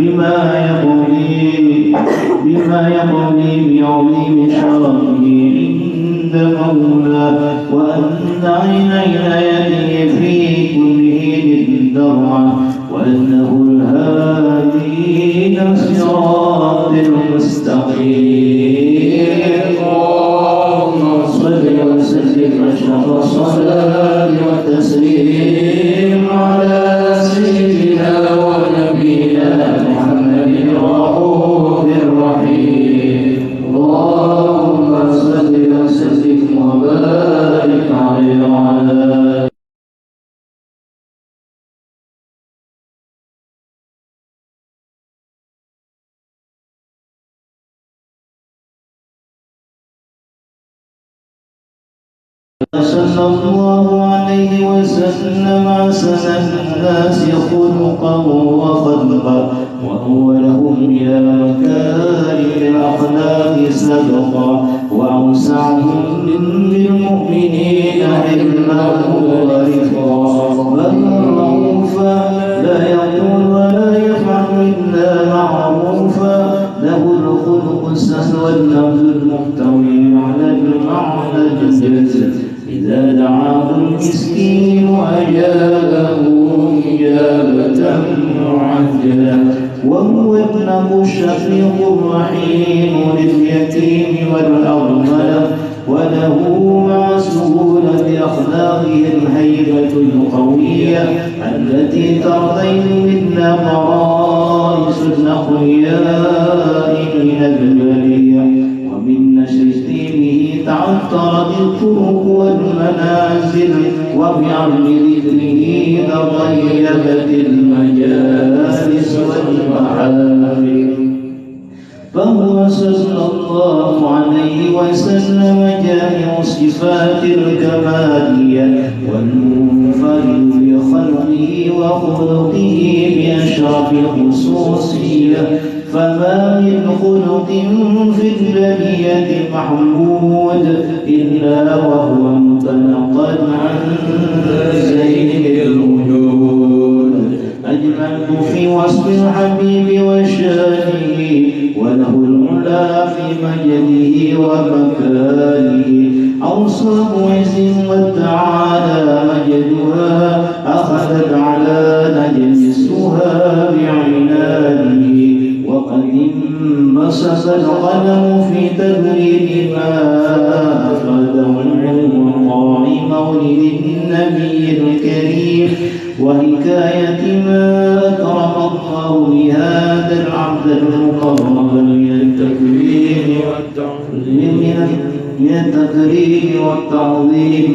بما يقضي بعظيم شرفه عند مولاه، وأن عين عنايته في كل حين درعه، وأنه الهادي إلى صراط المستقيم. اللهم صل وسلم أشرف الصلاة والتسليم على سيدنا ونبينا محمد الرؤوف الرحيم. اللهم صل وسلم وبارك عليه وعلى صلى الله عليه وسلم أحسن الناس خلقا وخلقا، وأولهم إلى مكارم الأخلاق سبقا، وأوسعهم بالمؤمنين علما ورفقا، بل رؤوفا لا يقول ولا يفعل إلا معروفا، له الخلق السهل والنبذ المحتوي على المعنى الجزل، إذا دعاه المسكين أجابه إجابة معجلة، وهو ابنه الشفيق الرحيم لليتيم والأرملة، وله مع سهولة أخلاقه الهيبة القوية التي ترضين منا قرائص الأقوياء من البلية، ومن نشر طيبه تعطرت الطرق والمنازل، وبعرض ذكره تطيبت المجالس والمحافل، فهو صلى الله عليه وسلم جامع الصفات الكمالية والمنفرد بخلقه وخلقه بأشرف الخصوصية، فما من خلق في البرية محمود إلا وهو متنقل عن زين الوجود، أجمل في وصف الحبيب وشانه، وله العلا في مجده ومكانه، أوصاف عز وتعالى مجدها أخذت على نجسها بعنانه، وقد انبسط القلم في تدوين ما أفاده العلم طال مولد النبي الكريم، وحكاية ما أكرم الله بهذا العبد المقرب من التكريم والتعظيم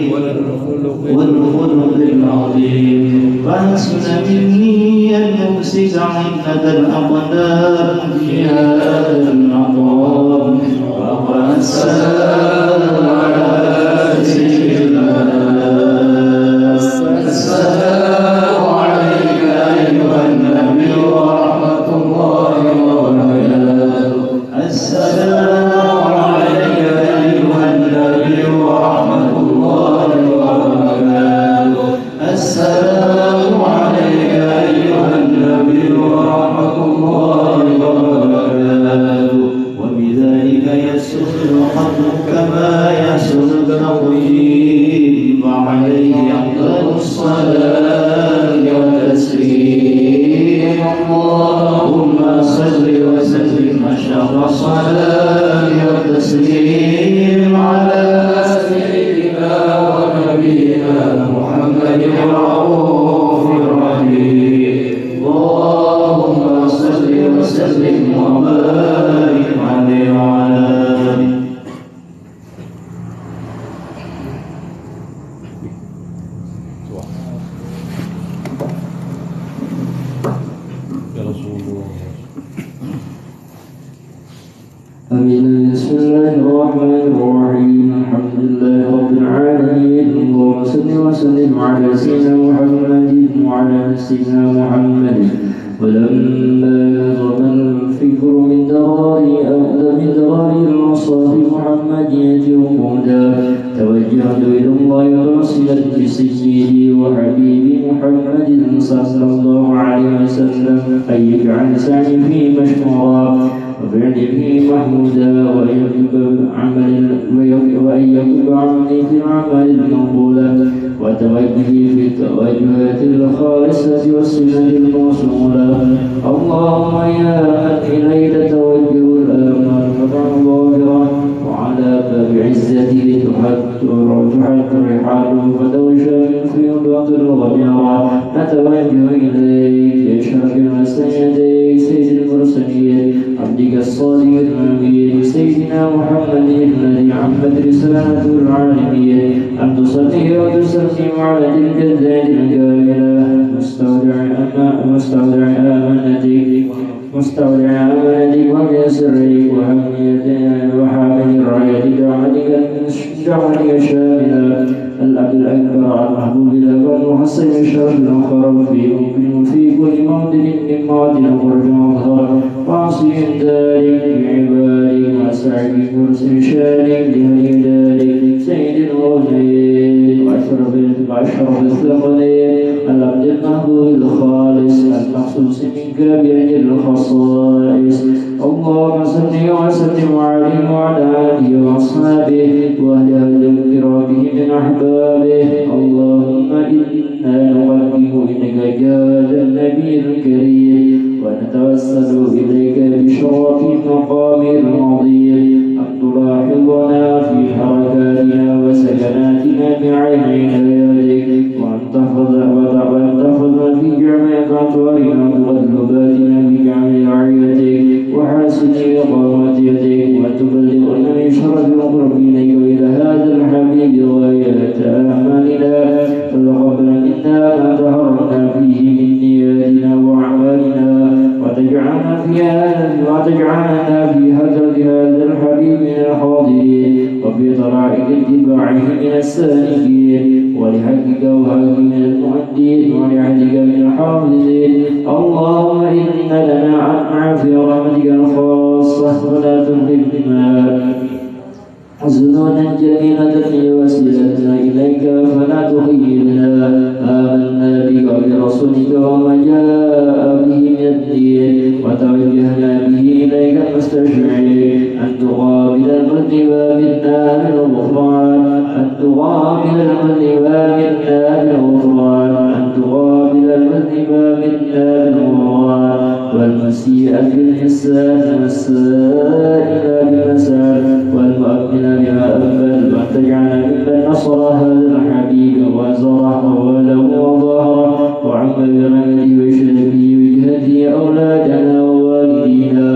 والخلق العظيم، فحسن مني أن أمسك عدة الأقدام في هذا المقام، وأقرأ السلام على سيد الناس. السلام عليك أيها النبي ورحمة الله وبركاته. السلام عليك أيها النبي ورحمة الله وبركاته. السلام عليك أيها النبي ورحمة الله وبركاته. وبذلك يسر الخلق كما يسر التقويم، وعليه أفضل الصلاة والتسليم. اللهم صل وسلم أشرف الصلاة والتسليم على سيدنا ونبينا محمد الرؤوف الرحيم. اللهم صل وسلم وبارك عليه وعلى آله. آمين. بسم الله الرحمن الرحيم. الحمد لله رب العالمين. اللهم صل وسلم على سيدنا محمد وعلى سيدنا محمد. ولما نظم الفكر من درار المصاف محمدية وقودا، توجهت إلى الله واصلا سيدي وحبيبي محمد صلى الله عليه وسلم أن يجعل سعي فيه مشكورا وفعله محمودا وأن يكب عملي في الأعمال المقبولة وتوجهي في التوجهات الخالصة والسنة الموصولة. اللهم يا من إليك توجه الآمال فتح ظاهرا وعلى باب عزته تحد الرحال فتوجه من فيضات الغميرة نتوجه إليك بأشرف المسيدين سيد المرسلين عبدك الصادق الأمين سيدنا محمد الذي عمت رسالته العالمين أن تصلي وتسلم على تلك الذات الكاملة مستودع أمانتك ومن سرك وحامل رعايتك دعوتك الشاملة الأب الأكبر المحبوب لك المحصن الشرف الآخر في كل موطن من مواطن الخروج والظهر وعصي ذلك بعبادك وأسعك كرسي شانك لهدي ذلك سيد الأولين وأشرف الثقلين العبد المحبوب الخالص المخصوص منك بأجل الخصائص. اللهم صل وسلم عليه وعلى آله وأصحابه وأهل اقترابه من أحبابه. اللهم إنا نقدم إليك جاد النبي الكريم ونتوسل إليك بشرف المقام العظيم أن تلاحظنا في حركاتنا وسكناتنا بعين عنايتك وأن تحفظنا في جميع أطوارنا وتغلباتنا بجميع رعايتك وحسن إقامة يدك وتبلغنا من شرف القرب إليك وإلى هذا الحبيب غاية آمالنا فتقبل منا ما ظهرنا فيه من نياتنا وأعمالنا وتجعلنا في هدرة هذا الحبيب من الحاضرين وفي طرائق اتباعه من السالكين ولحقك وهاك من المؤدين ولعهدك من الحافظين. اللهم إن لنا أطمع في رحمتك الخاصة ولا تهلكنا حسنا جميلة وسيلتنا إليك فلا تخيلنا. آمنا بك وبرسولك وما جاء به من الدين وتوجهنا به إليك مستشفعين أن تقابل المذنب منا بالغفران أن تقابل المذنب منا بالغفران أن تقابل المذنب منا بالغفران والمسيء بالحسان والسائل بالمسار والمؤمن بما أقبل وأن تجعل ممن نصر هذا الحبيب وزرعه وله وظهره وعم برحمته وشرفه وجهته أولادنا ووالدينا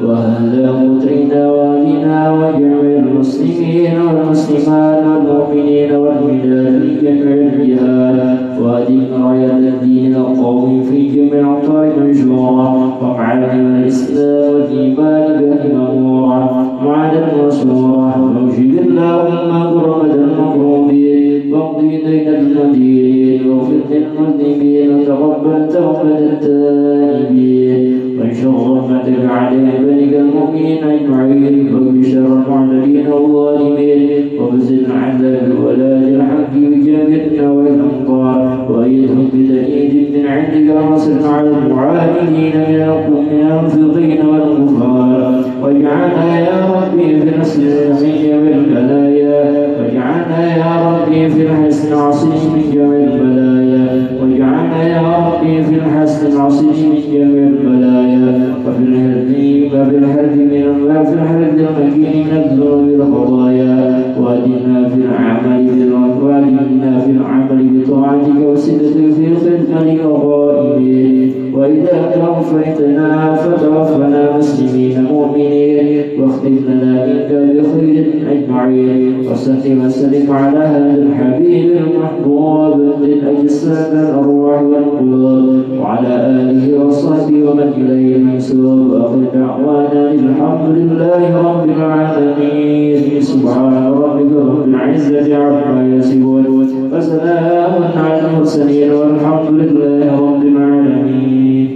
وأهل موتينا وأهلنا وجميع المسلمين والمسلمات والمؤمنين والمؤمنات في جميع الجهات وأدم راية الدين القوي في جميع أوطان منشورة ومعالم الإسلام والإيمان به مأمورة معادا مسرورة وأوجد اللهم غربة المكروبين واقضي دين المدين واغفر للمذنبين وتقبل توبة التائبين وانشر رحمتك على عبادك المؤمنين أجمعين وبشر المعتدين الظالمين وبزل العذاب ولا الحق بجامعنا والأمطار وأيدهم بتأييد من عندك وصل على المعاندين من الأنفقين والكفار واجعلنا يا ربي في نصر الجميع والبلايا واجعلنا يا ربي في الحسن العصيب من جميع البلايا واجعلنا يا ربي في الحسن العصيب من جميع البلايا وفي الحرد المكين من الذنوب والخطايا وأدنا في العمل بطاعتك وسدتك في خدمتك وقائمين وإذا توفيتنا فتوفنا مسلمين مؤمنين واختم لنا منك بخير أجمعين وصل وسلم على هذا الحبيب المحبوب للأجساد الأرواح والقلوب وعلى آله وصحبه ومن إليه المنسوب وآخر دعوانا الحمد لله رب العالمين. سبحان ربك رب العزة عما يصفون وسلام على المرسلين والحمد لله رب العالمين.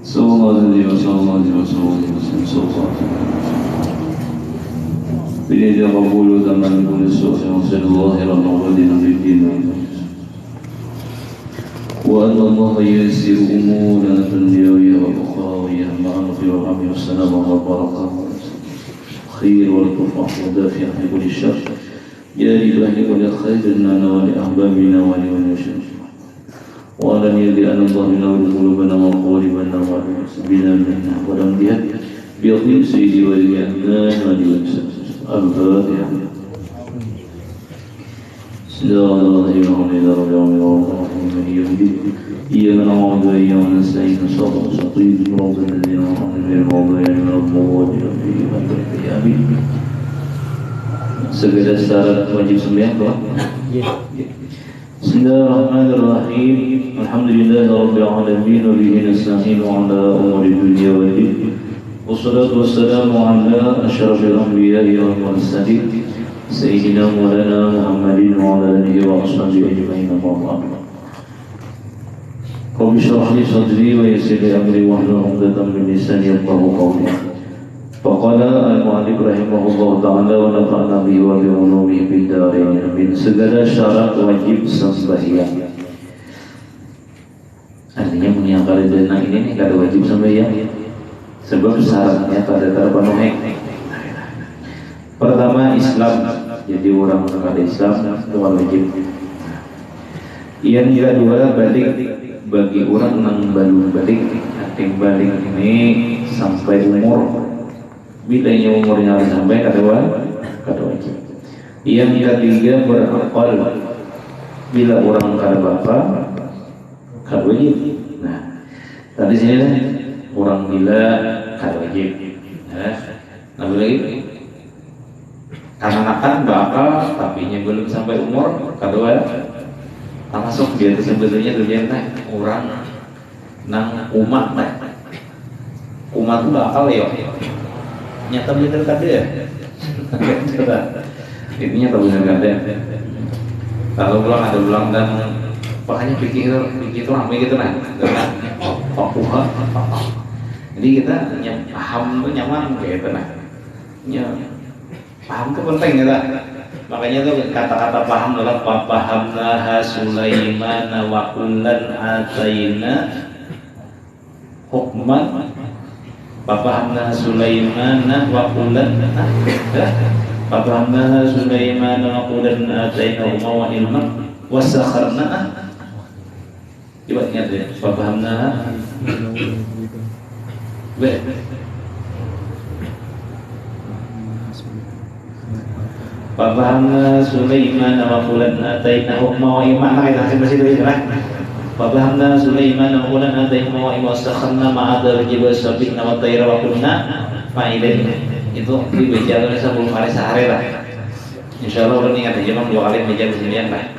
Sallallahu alaihi wasallam. Bila dia qabulu zaman kulli su'in sallallahu alaihi wasallam وأن الله ييسر أمورنا الدنيوية والأخروية مع الخير والرحمة والسلام والبركة خير والتفرح ودافع في كل الشر يا لله ولخير لنا ولأحبابنا ولمشايخنا وأن يلي أن الله ينور قلوبنا وقوالبنا وعلمنا منا ولم يهد بيضيب سيدي ولي أمان ولمسا الفاتحة بسم الله الرحمن الرحيم إياك نعبد وإياك نستعين صراط المستقيم صراط الذين أنعمت عليهم غير المغضوب عليهم ولا الضالين. Segala syarat wajib sembahyang apa? Bismillahirrahmanirrahim. Alhamdulillahirabbil alamin wa bihi nasta'in ala umuri dunya waddin. Wassalatu wassalamu ala asyrafil anbiya'i wal mursalin. Sayyidina Maulana Muhammadin wa ala alihi wa ashabihi ajma'in amma ba'd. Rabbi shrah li sadri wa yassir li amri wahlul 'uqdatam min lisani yafqahu qawli. Faqala al-mu'allif rahimahullah ta'ala wa nafa'na bihi wa bi ulumihi fid dharain. Amin. Segala syarat wajib sembahyang. Artinya punya kalian ini enggak ada wajib sembahyang. Sebab syaratnya pada terpenuhi. Pertama Islam, jadi orang beragama Islam itu wajib. Yang kedua balik bagi orang yang belum balik, yang balik ini sampai umur. Bila umurnya sampai kata wajib. Yang ketiga berakal. Bila orang kada bapak, kada wajib. Nah, tadi sini orang gila kada wajib. Nah, lagi anak-anak bakal tapi belum sampai umur kedua termasuk dia sebetulnya tujuannya orang nang umat umat itu bakal ya nyata bener kada ya itu nyata bener kada kalau pulang ada pulang dan makanya pikir itu ramai gitu nah Papua jadi kita paham tuh nyaman kayak itu nah paham itu penting ya, makanya tuh kata-kata paham adalah pahamnaha Sulaiman wa kullan ataina hukman. Pahamnaha Sulaiman wa kullan pahamnaha Sulaiman wa kullan ataina hukman wa ilman wasakharna. Coba ingat ya, pahamnaha Pahamna Sulaiman wa qulan ataina hukma wa ilma. Kita hasil masih dari sana. Pahamna Sulaiman wa qulan ataina wa ilma wasakharna ma'adal jibal sabihna wa tayra wa kunna fa'ilin. Itu dibaca oleh 10 kali sehari lah. Insyaallah udah ingat aja memang 2 kali baca kesinian lah.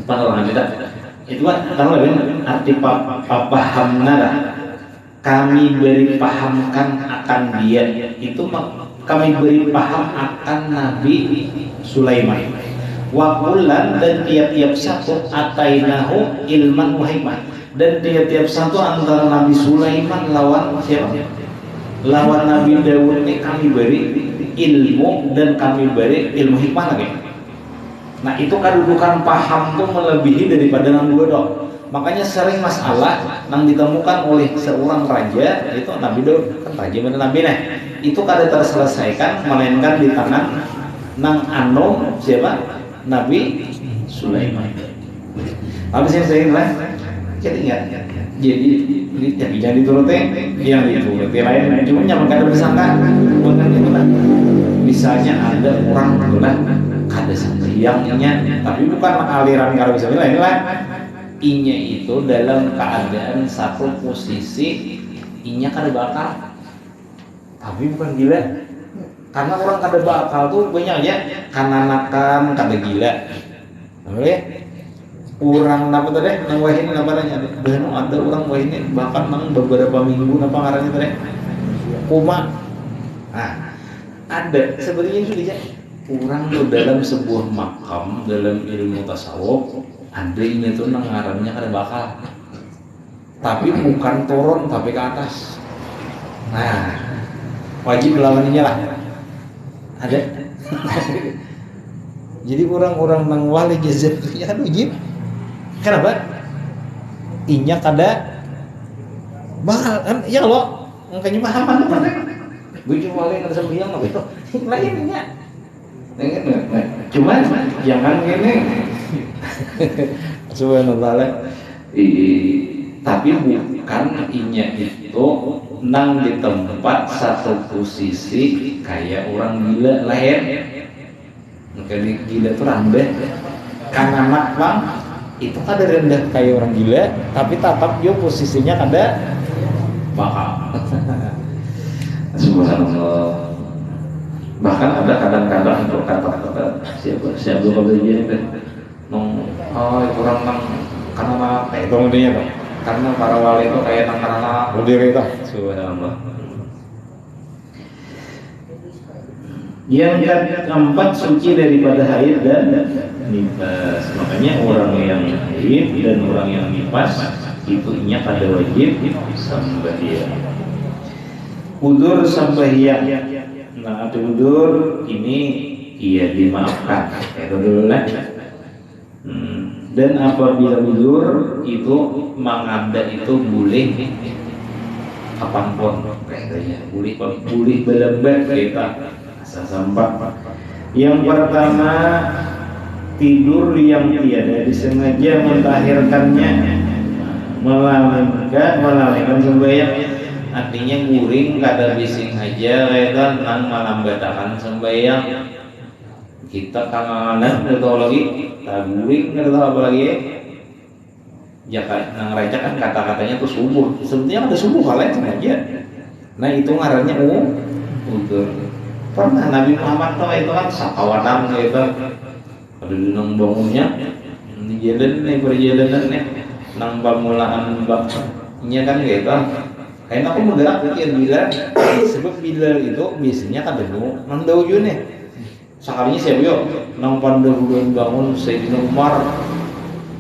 Paham tidak? Itu kan kalau arti pahamna lah. Kami beri pahamkan akan dia itu kami beri paham akan Nabi Sulaiman. Wakulan dan tiap-tiap satu atainahu ilman wa hikmah. Dan tiap-tiap satu antara Nabi Sulaiman lawan siapa? Lawan Nabi Daud ini kami beri ilmu dan kami beri ilmu hikmah lagi. Nah itu kedudukan paham tuh melebihi daripada yang dua dok. Makanya sering masalah yang ditemukan oleh seorang raja itu Nabi Daud kan raja bener Nabi nih. Itu kada terselesaikan melainkan di tangan nang anom siapa Nabi Sulaiman. Habis yang saya bilang jadi ingat jadi jangan dituruti yang dituruti lain cuma nyaman kada bersangka bukan itu lah misalnya ada orang itulah kada sembahyangnya tapi bukan aliran kada bisa lain lah inya itu dalam keadaan satu posisi inya kada bakal tapi bukan gila karena orang kada bakal tuh banyak ya kananakan kada gila oke orang apa tadi yang wahini apa namanya ada orang wahini bahkan nang beberapa minggu apa ngarannya tadi koma nah ada sebenarnya sudah ya orang tuh dalam sebuah makam dalam ilmu tasawuf adanya tuh ngarannya kada bakal, tapi bukan turun tapi ke atas. Nah, wajib lawannya lah. Ada. Jadi orang-orang nang wali jazat ya wajib. Kenapa? Inya kada bakal kan ya lo ngkanya pahaman apa teh? Gue cuma wali kada sembiang apa itu. Lainnya. Cuman jangan gini. Subhanallah. Tapi bukan inya itu nang di tempat satu posisi kayak orang gila lain. Makanya gila tuh rendah. Kan anak bang itu kada rendah kayak orang gila, tapi tetap dia posisinya kada bakal. Subhanallah. Bahkan ada kadang-kadang untuk kata-kata siapa kalau dia kan itu orang nang karena kayak itu dia tuh karena para wali itu kayak nang karena berdiri itu. Subhanallah. Yang keempat suci daripada haid dan nifas. Makanya orang yang haid dan orang yang nifas itu nya pada wajib sembahyang. Udzur sembahyang. Nah, ada udzur ini iya dimaafkan. Itu dulu lah. Dan apabila udzur itu mengada itu boleh kapanpun kayaknya boleh belembat kita asal sampai. Yang pertama tidur yang tiada disengaja mentahirkannya melalaikan sembahyang, artinya guring kada bising aja kita nang melambatakan sembahyang. Kita kangenan nggak tahu lagi guring nggak tahu apa lagi ya nang raja kan kata-katanya tuh subuh, sebetulnya ada subuh kalian sengaja. Nah itu ngarannya udzur. Pernah Nabi Muhammad tuh itu kan sakawanan gitu ada di nang bangunnya di jalan nih perjalanan nih nang pamulaan baknya kan gitu. Kayaknya aku menggerak bikin Bilal, sebab Bilal itu biasanya kan dulu nang daujun nih. Sekalinya siapa yuk nang pandai bangun Sayyidina Umar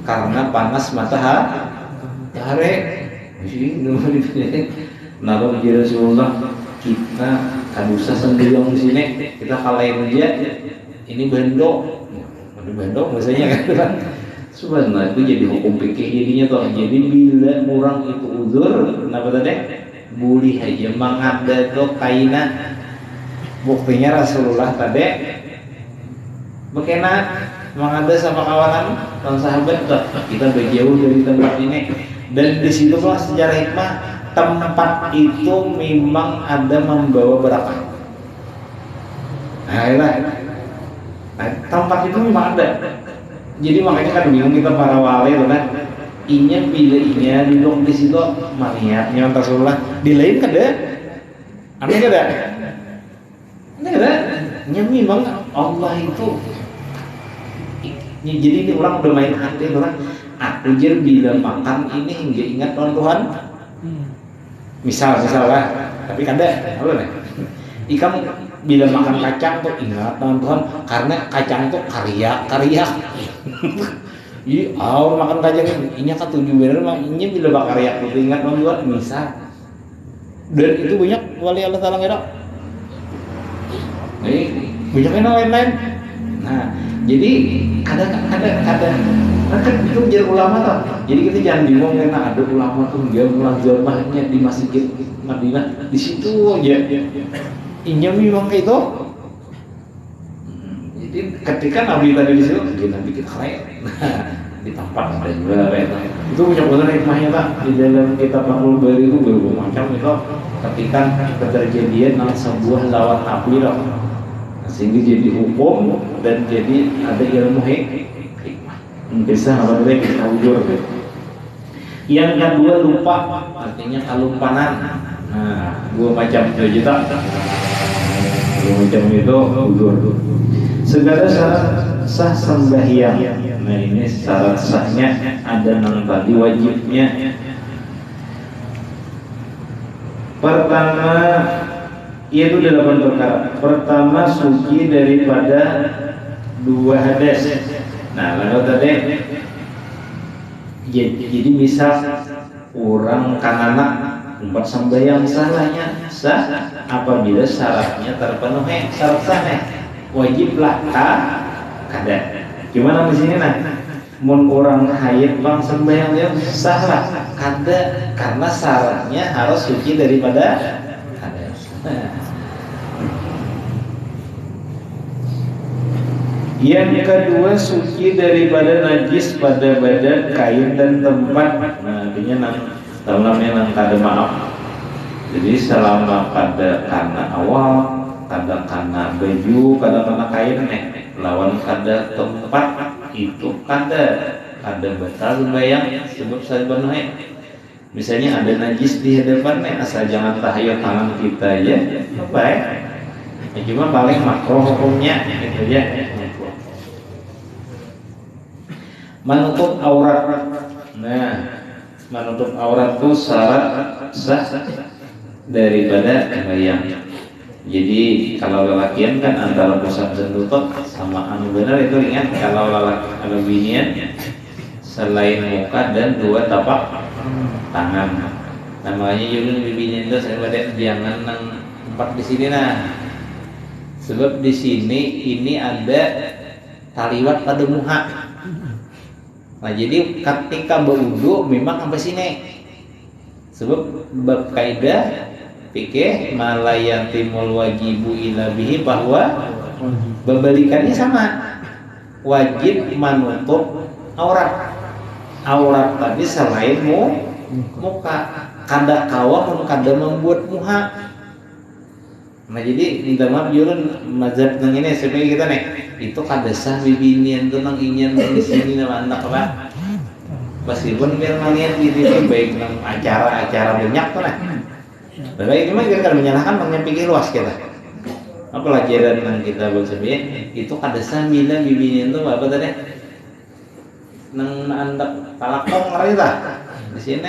karena panas matahari. Kenapa bicara Rasulullah kita kan usah sendirian di sini, kita kalahin aja. Ini bendok maksudnya kan. Subhanallah itu jadi hukum fikih jadinya toh. Jadi bila orang itu uzur, kenapa tadi? Boleh aja mengada tuh kaina. Buktinya Rasulullah tadi bekena mengada sama kawanan dan sahabat tuh. Kita berjauh dari tempat ini dan di situ lah sejarah hikmah tempat itu memang ada membawa berkah. Nah, tempat itu memang ada. Jadi makanya kan bingung kita para wali itu kan inya pilihnya duduk di situ maniatnya Rasulullah di lain kada aneh kada nya memang Allah itu jadi ini orang udah main hati orang aku jer bila makan ini hingga ingat Tuhan misal lah tapi kada apa nih ikan bila makan kacang tuh ingat Tuhan karena kacang tuh karya iya orang makan kacang ini kan tujuh bener mah ini bila karya tuh ingat Tuhan misal dan itu banyak wali Allah Ta'ala ngerak banyak yang lain-lain. Nah jadi ada kan itu menjadi ulama tau. Jadi kita jangan bingung karena ada ulama tuh dia mulazamahnya di Masjid Madinah di situ aja. Inya memang kayak itu. Jadi ketika Nabi tadi di situ, dia Nabi kita keren. Di tempat ada juga kayak itu. Itu punya benar hikmahnya tak di dalam kitab Fathul Bari itu bermacam itu. Ketika keterjadian sebuah lawan Nabi lah. Sehingga jadi hukum dan jadi ada ilmu hikmah. Bisa apa namanya kita udur. Yang kedua lupa, artinya kelupanan. Nah, dua macam itu kita. Dua macam itu udur. Segala sah sembahyang. Nah ini syarat sahnya ada nang tadi wajibnya. Pertama yaitu 8 perkara. Pertama suci daripada 2 hadas. Nah lalu tadi Jadi misal orang kanana tempat sembahyang salahnya sah apabila syaratnya terpenuhi. Syarat sahnya wajiblah kada. Gimana di sini mun orang haid bang sembahyang dia sah lah kada karena syaratnya harus suci daripada hadas. Yang kedua suci daripada najis pada badan, kain dan tempat. Nah, artinya namanya kada maaf. Jadi selama kada karena awal, kada karena baju, kada karena kain lawan kada tempat itu kada batal sembahyang sebab sabenernya. Misalnya ada najis di hadapan asal jangan tahayul tangan kita aja, baik. Cuma paling makruh hukumnya itu aja. Menutup aurat. Nah, menutup aurat itu syarat sah daripada sembahyang. Jadi kalau lelakian kan antara pusat dan lutut sama anu benar itu ingat kalau lelaki anu binian selain muka dan dua tapak tangan. Namanya juga binian itu saya pada jangan tempat di sini sebab di sini ini ada taliwat pada muha. Nah jadi ketika berwudu memang sampai sini sebab bab kaidah fikih malayatimul wajibu ila bihi bahwa berbalikannya sama wajib menutup aurat tadi selain muka kada kawa kada membuat muha. Nah jadi minta maaf jurun mazhab nang ini supaya kita itu kada sah bibinian tuh nang ingin di sini nama anak apa meskipun biar malian di TV baik nang acara banyak tuh tapi ini mah kita kada menyalahkan nang pikir luas kita apa pelajaran nang kita bersebut itu kada sah bila bibinian tuh apa tadi nang anak palakong ngerti tak di sini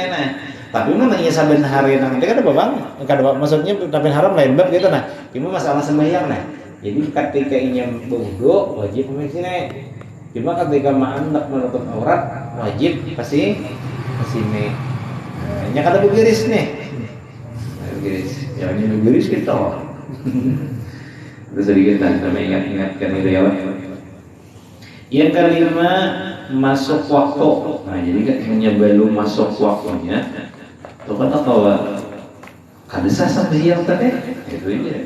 tapi memang nanya saben hari nang dia kan ada bang kada maksudnya tapi haram lain bab gitu cuma masalah sembahyang jadi ketika ingin berwudu wajib membersihkan cuma ketika hendak menutup aurat wajib pasti sini hanya kada bergiris bergiris ya ini bergiris kita terus sedikit sampai ingatkan itu ya. Yang kelima masuk waktu. Nah jadi kan belum masuk waktunya itu kan bahwa kada sah sembahyang tadi itu aja.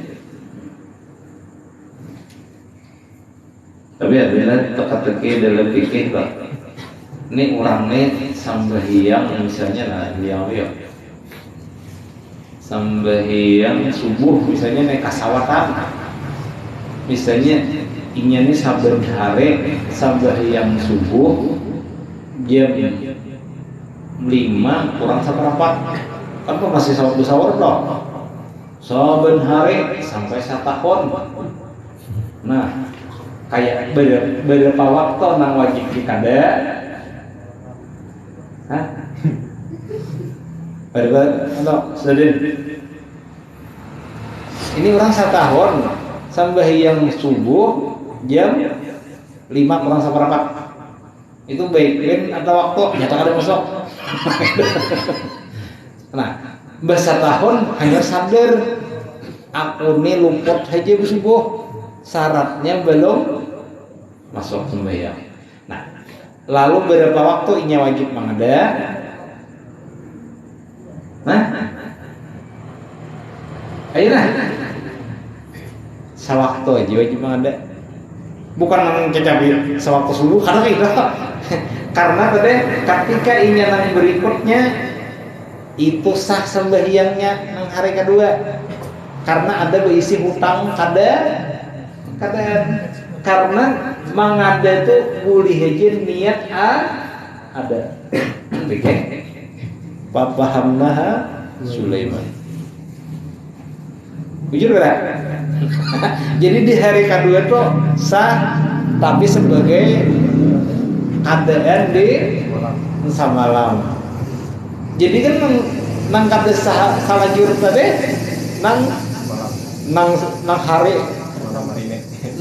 Tapi adalah teka-teki dalam fikih ini orangnya sembahyang misalnya dia sembahyang subuh misalnya kasawatan misalnya ini saben hari sembahyang subuh jam 5 kurang seperempat kan masih sahur dong saben hari sampai 1 tahun. Nah kayak beberapa waktu nang wajib kada sedih ini orang 1 tahun sembahyang subuh jam 5 kurang seperempat itu baik atau waktu nyata kada masuk. Nah bahasa tahun hanya sadar aku ini luput aja subuh syaratnya belum masuk sembahyang. Nah lalu berapa waktu ini wajib mengada ayolah sewaktu aja wajib mengada bukan mencacapi sewaktu subuh karena itu karena tadi ketika inyanan berikutnya itu sah sembahyangnya nang hari kedua karena ada berisi hutang kada karena mengada itu boleh aja niat ada oke papahamnaha Sulaiman jujur gak? Jadi di hari kedua tuh sah tapi sebagai keadaan di samalam. Jadi kan nang kada salah jurut tadi nang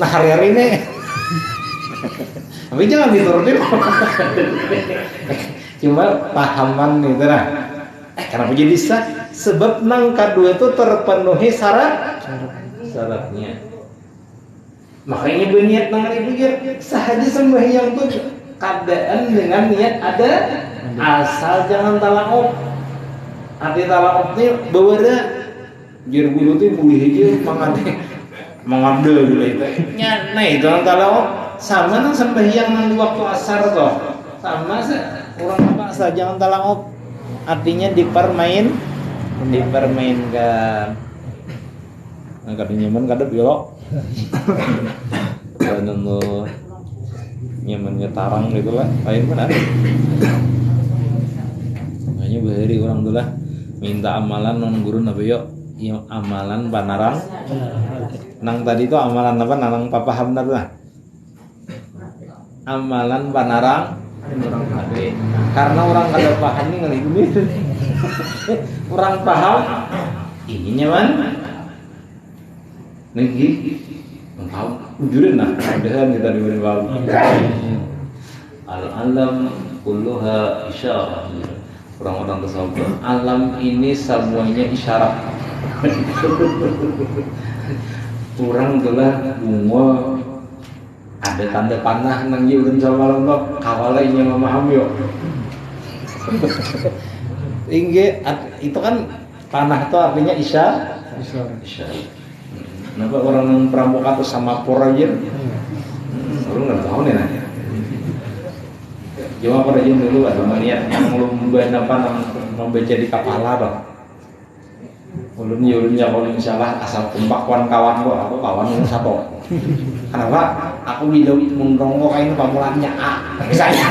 hari ini. Tapi jangan diturutin. Cuma pahaman gitu nah. Kenapa jadi sah? Sebab nang kadua itu terpenuhi syaratnya. Makanya berniat nang ibu sahaja sembahyang tuh keadaan dengan niat ada asal jangan talaqob. Arti talaqob ini bawada biar bulu tuh boleh aja mengade gitu itu. Nah itu nang talaqob sama nang sembahyang nang di waktu asar toh. Sama orang apa asal jangan talaqob. Artinya dipermainkan. Nah, kadang nyaman kadang belok. Kadang lo nyaman ngetarang gitu lah. Lain mana? Makanya bahari orang tuh lah minta amalan non guru apa yuk? Ya, amalan panarang. Nang tadi itu amalan apa? Nang papaham lah. Amalan panarang. Karena orang kada paham nih ngeri ini. Orang paham ini nyaman. Nih, paham. Ujurin nah, mudahan kita diberi paham. Al-alam kulluha isyarah. Orang-orang tasawuf, alam ini semuanya isyarat. Orang telah bunga ada tanda panah nang jiun sama lembab kawalainya memaham yuk. Ingge itu kan panah itu artinya isyarat. Kenapa orang yang perampok atau sama por aja? Orang nggak tahu nih nanya. Cuma pada jam dulu ada maniat yang lomba apa membaca di kepala dong. Ulun-ulunnya kalau misalnya asal kumpak kawan kok aku kawan satu. Kenapa? Aku bilang mengrongo kain pamulannya misalnya.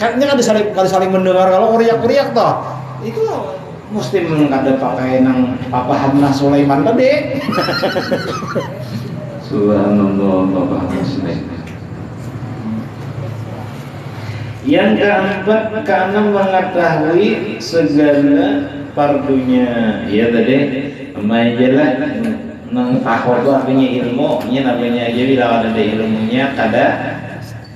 kan ada saling mendengar kalau uriak toh. Itu mesti mengada pakai nang papaham Sulaiman tadi. Subhanallah papaham Sulaiman. Yang keempat karena mengetahui segala fardunya. Ya tadi majalah nang tahu artinya ilmu, nya namanya aja bila ada ilmunya kada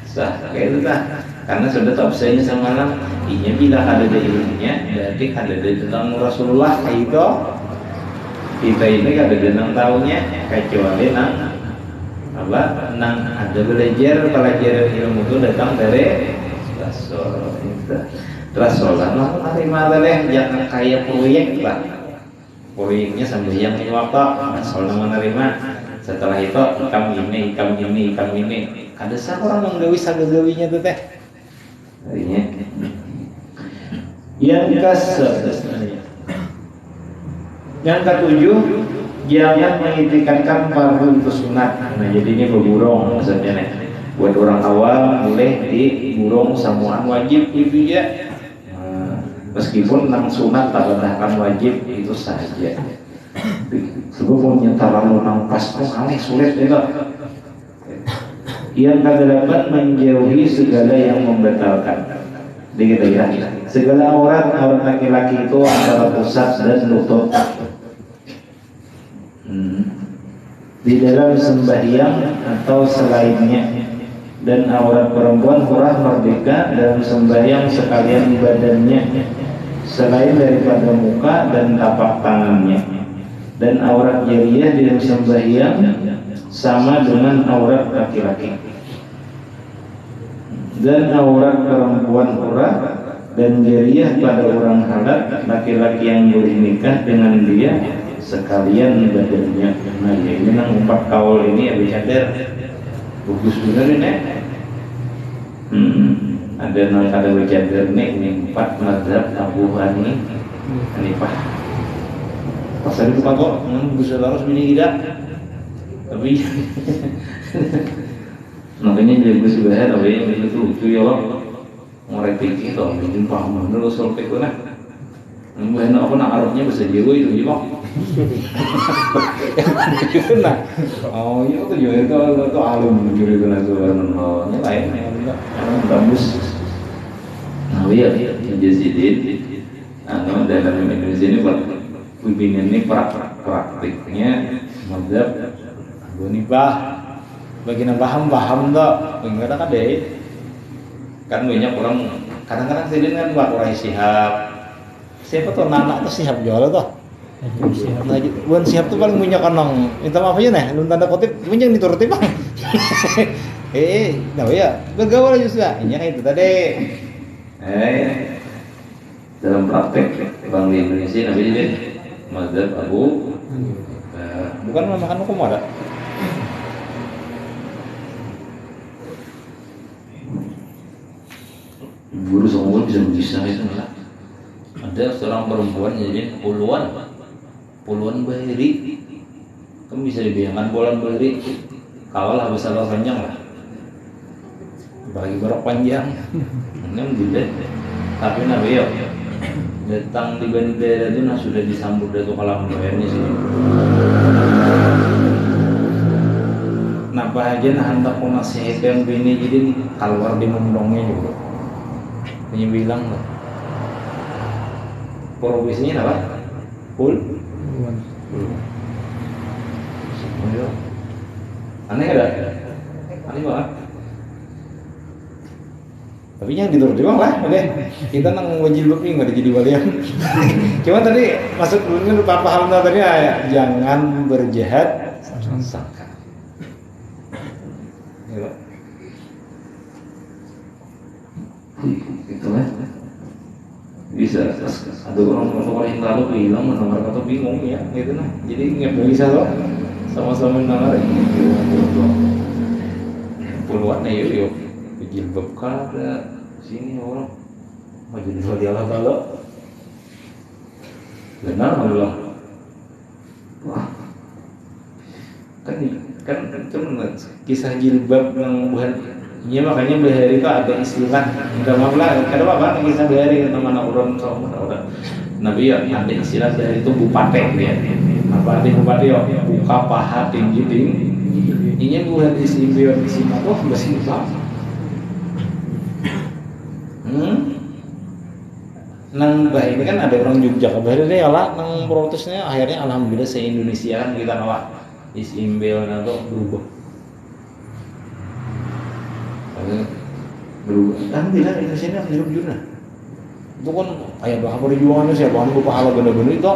sah kayak itu lah. Karena sudah tahu saya semalam, inya bila kada ada ilmunya berarti kada ada tentang Rasulullah kayak itu. Kita ini kada ada nang tahunya kecuali nang apa nang ada pelajaran ilmu itu datang dari Rasulullah terima leleh jangan kayak proyek lah. Proyeknya sembahyang ini waktu Rasulullah menerima. Setelah itu ikam ini. Ada sah orang menggawi sagagawinya tuh teh. Yang ketujuh jangan mengitikadkan fardu itu sunat. Nah jadi ini berburung maksudnya nih. Buat orang awam boleh diburung samuan wajib itu ya. Meskipun nang sunat tambahkan wajib itu saja. Sebab nyetaran nang pas tuh aneh sulit itu. Yang kedelapan menjauhi segala yang membatalkan. Dikira segala aurat laki-laki itu antara pusat dan lutut. Di dalam sembahyang atau selainnya. Dan aurat perempuan hurah merdeka dalam sembahyang sekalian badannya selain daripada muka dan tapak tangannya. Dan aurat jariyah dalam sembahyang sama dengan aurat laki-laki. Dan aurat perempuan hurah dan jariyah pada orang halal laki-laki yang boleh nikah dengan dia sekalian badannya. Nah ini nang 4 kaul ini ya bercadar. Bagus bener ini. Ada nang kada bercadar ini 4 mazhab Abu Hanifah. Pasal itu kok bisa larus bini tidak. Tapi makanya jadi sebenarnya tapi itu lucu ya loh. Ngorepiki toh bikin paham bener soal itu nah. Enak apa nak arahnya bahasa Jawa itu gimana? Nah, oh iya tuh juga itu alum mencuri kena subhanallah. Ini lain yang bagus. Nah iya Jazidin. Anu dalam Indonesia ini pimpinan ini praktiknya mazhab Abu Hanifah. Bagi yang paham tak? Bagi ada Kan banyak orang kadang-kadang sidin kan Pak Kurai Sihab. Siapa tuh anak tuh Sihab jual tuh. Nah, bukan Sihab tuh paling banyak kanong. Minta maaf aja nih, belum tanda kutip, yang dituruti Bang. Nah ya, bergaul aja sudah. Ini itu tadi. Dalam praktek Bang di Indonesia Nabi ini mazhab Abu bukan makan hukum ada. Guru semua bisa bisa itu lah. Ada seorang perempuan jadi puluhan bahiri, kamu bisa dibayangkan puluhan bahiri, kawalah besar panjang lah, Bagi berapa panjang? ini beda. Tapi Nabi ya datang di bandara itu sudah disambut dari kolam bayarnya sih. Napa aja nah hendak nasihatkan bini jadi keluar di mundongnya juga. Dia bilang loh. Profesinya apa? Aneh ada? Aneh banget. Tapi yang dituruti bang lah, oke. Kita nang wajib lebih nggak jadi walian. Cuma tadi masuk dulu paham tadi ya, jangan berjahat sangka. Gitu kan? Bisa. Ada orang yang lalu bilang mendengar kata bingung ya, gitu nah. Jadi nggak bisa loh. Sama-sama mendengar ini. Puluhan ya yuk. Jilbab kada sini orang maju di dia lah kalau benar malah wah kan cuma Kisah jilbab yang bukan, iya makanya behari itu ada istilah. Enggak maaf lah, kada apa kisah behari teman orang sama orang. Nabi ya ada istilah behari itu bupate dia. Apa arti bupate ya? Buka paha tinggi. Ini buat isi biar isi apa? Masih apa? Nang bah ini kan ada orang Jogja kabar deh lah nang protesnya akhirnya alhamdulillah se-Indonesia kan kita nolak isimbel atau berubah kan tidak Indonesia ini harus hidup jurnah itu kan kayak bahasa perjuangannya siapa kan pahala benar-benar itu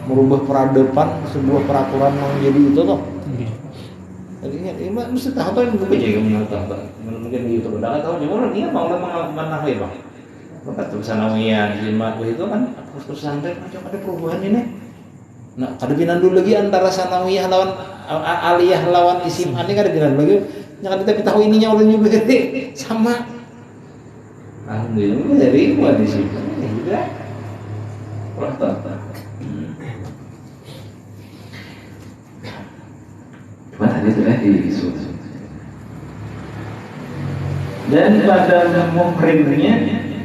merubah peradaban sebuah peraturan yang jadi itu tuh jadi ini mesti tahu kan gue jaga menonton mungkin di YouTube udah tahu cuma dia mau mana ya bang maka Sanawiyah Jilmat itu kan terus pesantren macam ada perubahan ini. Nah, kada binan dulu lagi antara Sanawiyah lawan Aliyah lawan Isim ini kada binan lagi. Jangan kita tahu ininya orang juga gede sama. alhamdulillah dari buat di sini juga. Mana itu di Susu. Dan pada muhrimnya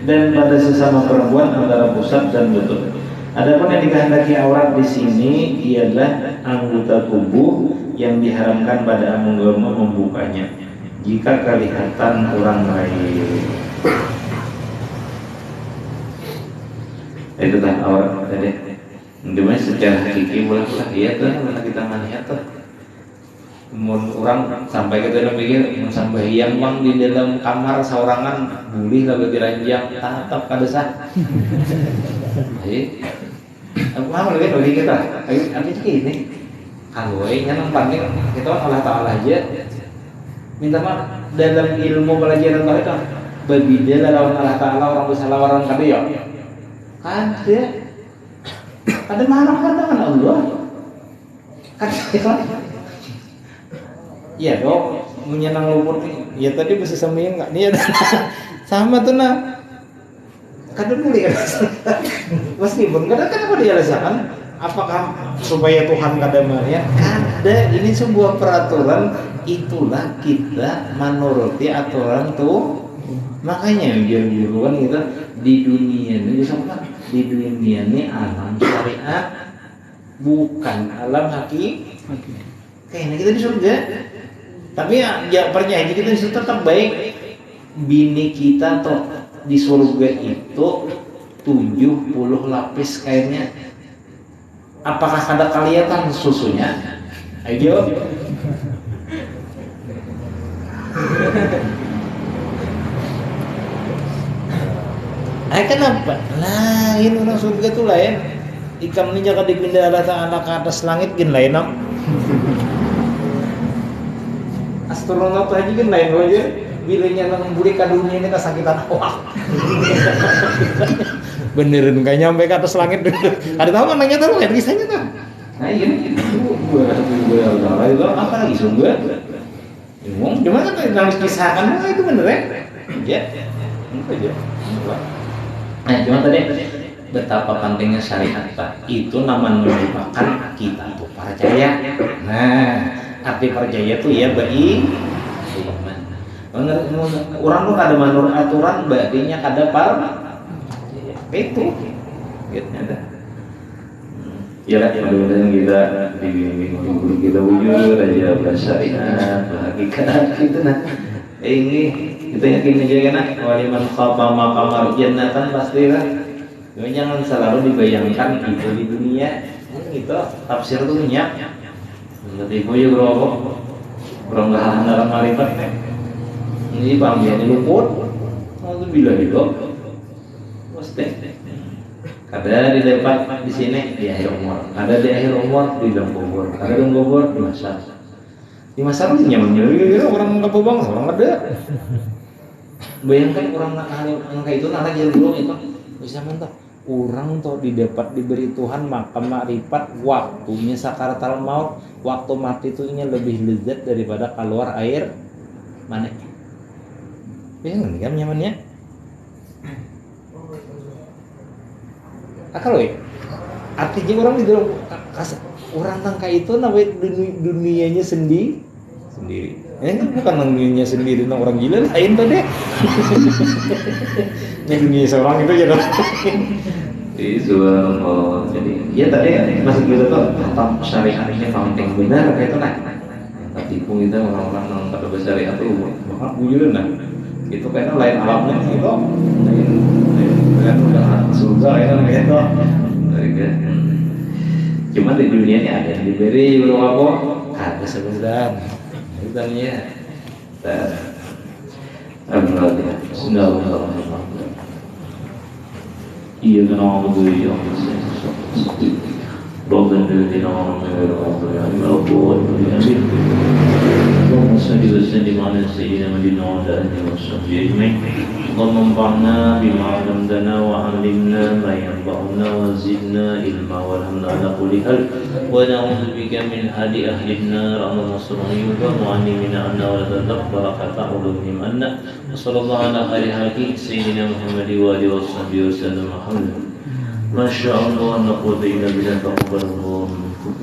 dan pada sesama perempuan antara pusat dan lutut. Adapun yang dikehendaki aurat di sini ialah anggota tubuh yang diharamkan pada agama membukanya jika kelihatan orang lain. Itu kan aurat tadi. Dimana secara hakiki boleh iya tuh mana kita melihat tuh. Orang sampai kita pikir sampai yang bang di dalam kamar seorangan boleh lah diranjang tatap kada sah. Apa lagi bagi kita? Artinya gini, kalau yang penting kita Allah Taala aja minta maaf dalam ilmu pelajaran itu berbeda lawan Allah Taala orang bersalah orang kada ya. Ada marah dengan Allah. Iya dong, menyenang lumpur nih. Ya tadi bisa samain nggak? Nih sama tuh nah. Kadang boleh meskipun kadang kenapa dia rasakan? Apakah supaya Tuhan kadang ya? Ada ini sebuah peraturan itulah kita menuruti aturan tuh. Makanya biar kan kita di dunia ini sama di dunia ini alam syariat bukan alam hakiki. Kayaknya kita di surga. Tapi ya percaya kita di situ tetap baik. Bini kita toh di surga itu 70 lapis kainnya. Apakah ada kelihatan susunya? Ayo. Kenapa? Lain orang surga tuh lain. Ikam ini jaga dipindah Allah Ta'ala ke atas langit gin lain no? Astronot aja gin lain aja. Bilangnya nang buri ke dunia ini kesakitan awak. Beneran gak nyampe ke atas langit. Ada tahu kan nanya tahu kan kisahnya tuh? Nah iya itu gue apa lagi sungguh? Ngomong gimana tuh nulis kisah kan itu bener ya? Ya, itu aja. Nah cuma tadi betapa pentingnya syariat Pak. Itu namanya merupakan kita tuh percaya. Nah arti percaya tuh ya baik. Orang tuh kada menurut aturan berartinya kada par. Itu gitu ada. Ya lah, mudah-mudahan kita dibimbing guru kita wujud aja bersyariat, berhakikat gitu nah. Ini kita yakin aja kan, waliman khafa maqama jannatan pasti lah. Cuma jangan selalu dibayangkan itu di dunia. Itu tafsir tuh banyak. Menurut ibu ya bro nggak dalam marifat. Ini panggilan luput, itu bila hidup, mesti. Ada di depan di sini di akhir umur, ada di akhir umur di dalam kubur, ada di dalam kubur di masa. Di masa itu nyaman orang nggak bang, orang ada. Bayangkan orang angka itu nak lagi belum itu bisa mantap. Orang tuh di dapat diberi Tuhan maka makrifat waktunya sakaratul maut, waktu mati itu lebih lezat daripada keluar air mana? Bayangkan kan nyamannya? Kalau artinya orang di dalam orang tangka itu namanya dunianya sendiri. Ini kan bukan dunianya sendiri, orang gila lain tuh deh. Ini dunia seorang itu jadi. Subhanallah. Jadi ya tadi masih gitu tuh tentang syariat ini penting benar kayak itu nah. Tapi pun kita orang-orang yang kata bersyariat tuh bakal bujur nah. Itu kayaknya lain alamnya gitu. Kan udah surga ya kan gitu. Cuma di dunia ini ada yang diberi belum apa? Ada sebenarnya. Itu tanya. Alhamdulillah. Bismillahirrahmanirrahim. Iya kan Allah tuh ya. Rabbana lana wa اللهم صل وسلم على سيدنا محمد وعلى اله وصحبه اجمعين اللهم انفعنا بما علمتنا وعلمنا ما ينفعنا وزدنا علما والهمنا على كل حال ونعوذ بك من حال اهل النار اللهم صل وسلم وعلمنا عنا ولا تدبر فتعوذهم عنا وصلى الله على خير خلقه سيدنا محمد واله وصحبه وسلم ما شاء الله لا قوه الا بالله تقبل الله منكم